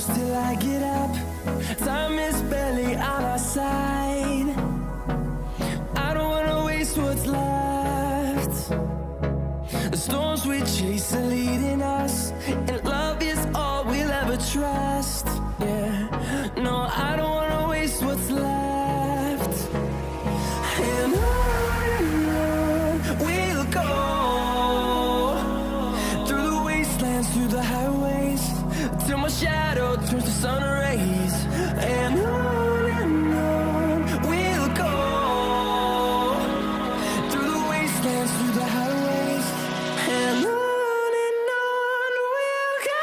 close till I get up. Time is barely on our side. I don't wanna waste what's left. The storms we chase are leading us, and love is all we'll ever trust. Yeah, no, I don't wanna waste what's left. And on we'll go, through the wastelands, through the highways, till my shadow turns to sun rays. And on we'll go, through the wastelands, through the highways, and on we'll go.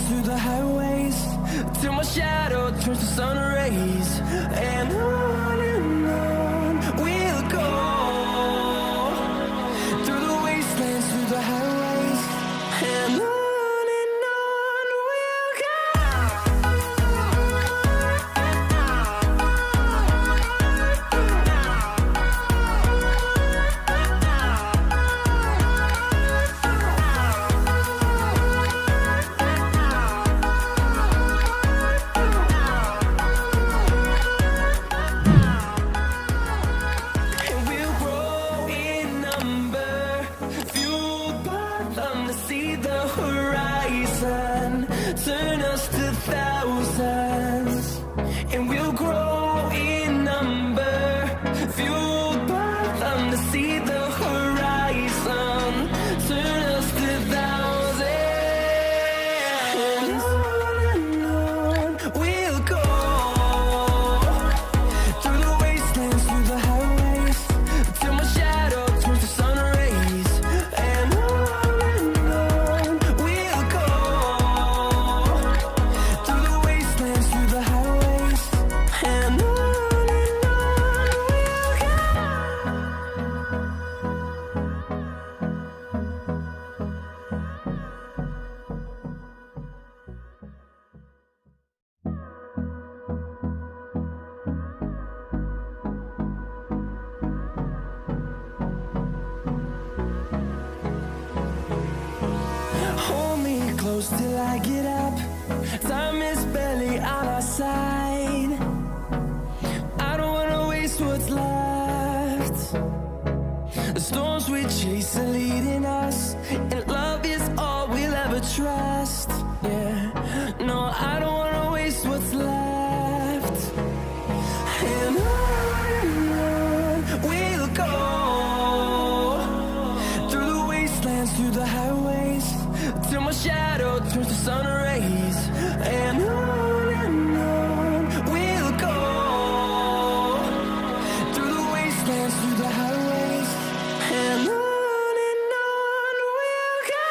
Through the highways, till my shadow turns to sun rays. And on we'll go, through the wastelands, through the highways, and on we'll go. Turn us to thousands, and we'll grow in number, fueled by them to see the horizon. Turn us to thousands, and on we'll go, through the wastelands, through the highways, till my shadow turns to sun rays. And on we'll go, through the wastelands, through the highways, and on we'll go. Hold me close till I get up. Time is barely on our side. I don't wanna waste what's left. The storms we chase are leading us, and love is all we'll ever trust. Yeah, no, I don't wanna waste what's left. And on we'll go, through the wastelands, through the highways, till my shadow turns to sun rays. And on we'll go, through the wastelands, through the highways, and on we'll go.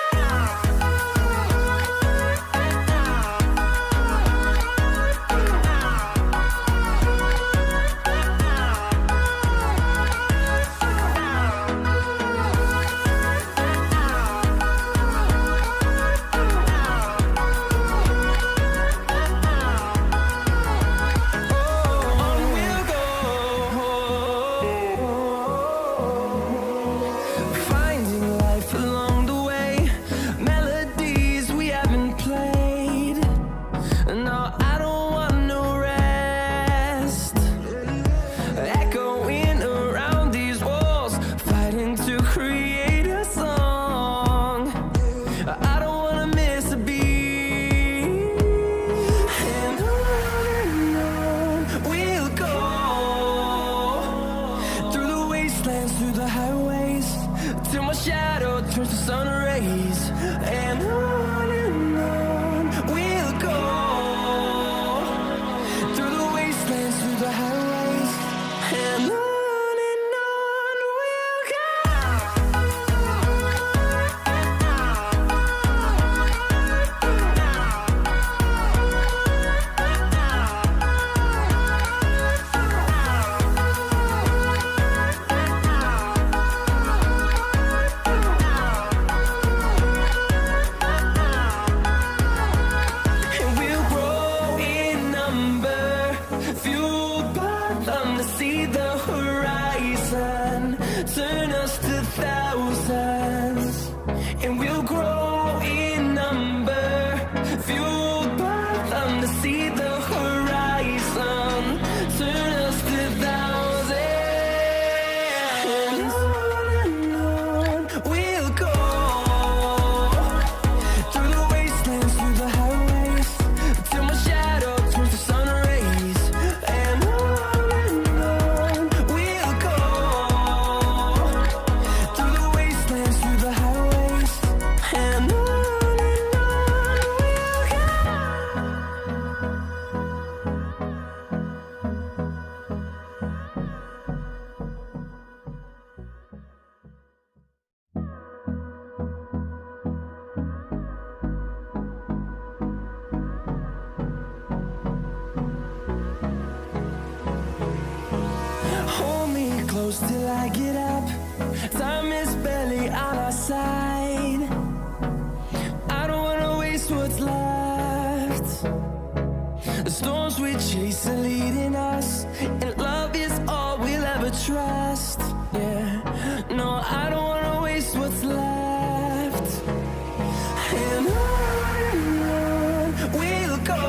shadow turns to sun rays. And on we'll go, through the wastelands, through the highways, and on we'll go. And we'll grow in number, fueled by them to see the horizon, turn us to thousands. And we'll grow in number, fueled by them to see the horizon, turn us to thousands. And on we'll go, through the wastelands, through the highways, till my shadow turns to sun rays. And on we'll go, through the wastelands, through the highways, and on we'll go. Hold me close till I get up. Time is barely on our side. I don't wanna waste what's left. The storms we chase are leading us, and love is all we'll ever trust. Yeah, no, I don't wanna waste what's left. And on we'll go,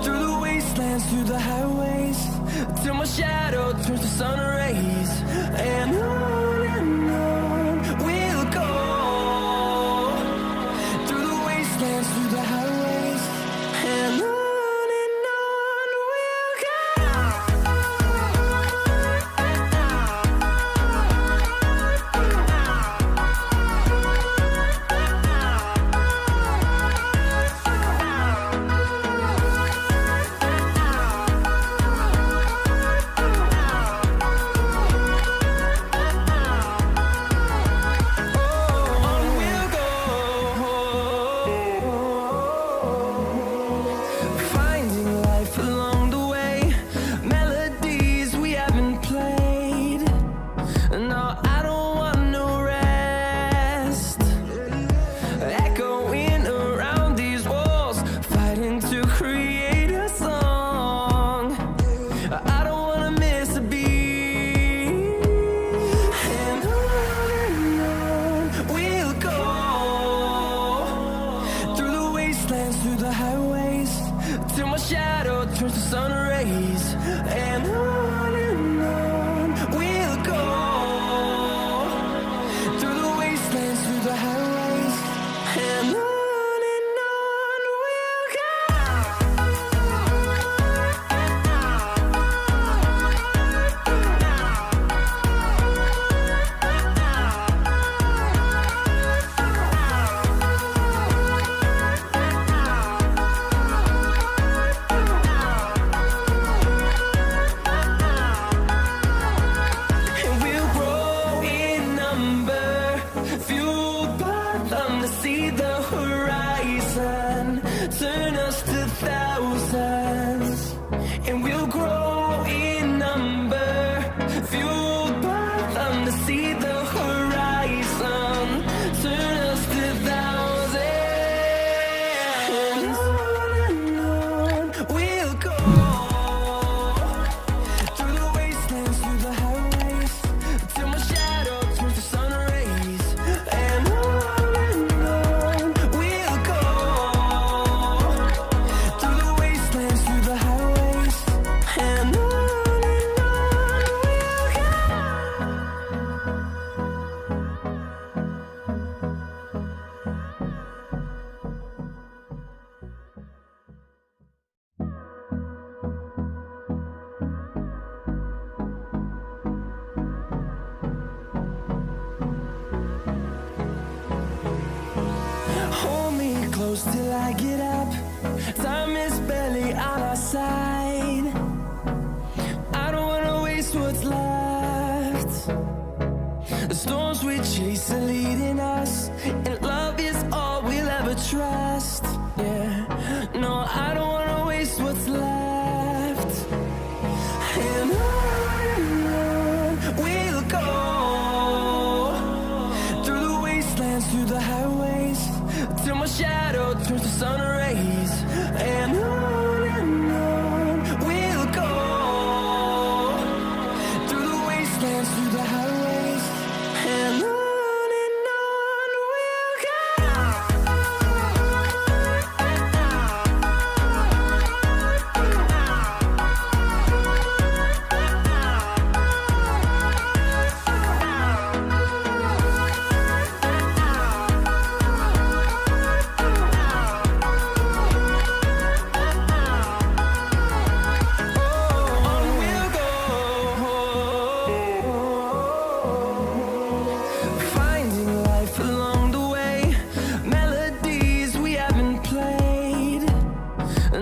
through the wastelands, through the highways, till my shadow turns to sun rays. And on close till I get up. Time is barely on our side. I don't wanna waste what's left. The storms we chase are leading us, and love is all we'll ever trust. Yeah, no, I don't wanna waste what's left. And on we'll go, through the wastelands, through the highways, till my shadow turns to sun rays. And on we'll go, through the wastelands, through the highways, and on we'll go. Finding life along the way, melodies we haven't played.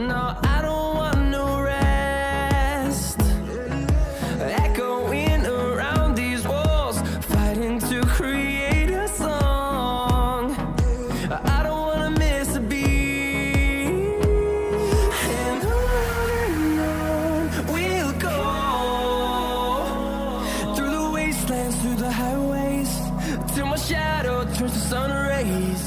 No, I don't want no rest. Echoing around these walls, fighting to create a song. I don't wanna miss a beat. And on we'll go, through the wastelands, through the highways, till my shadow turns to sun rays.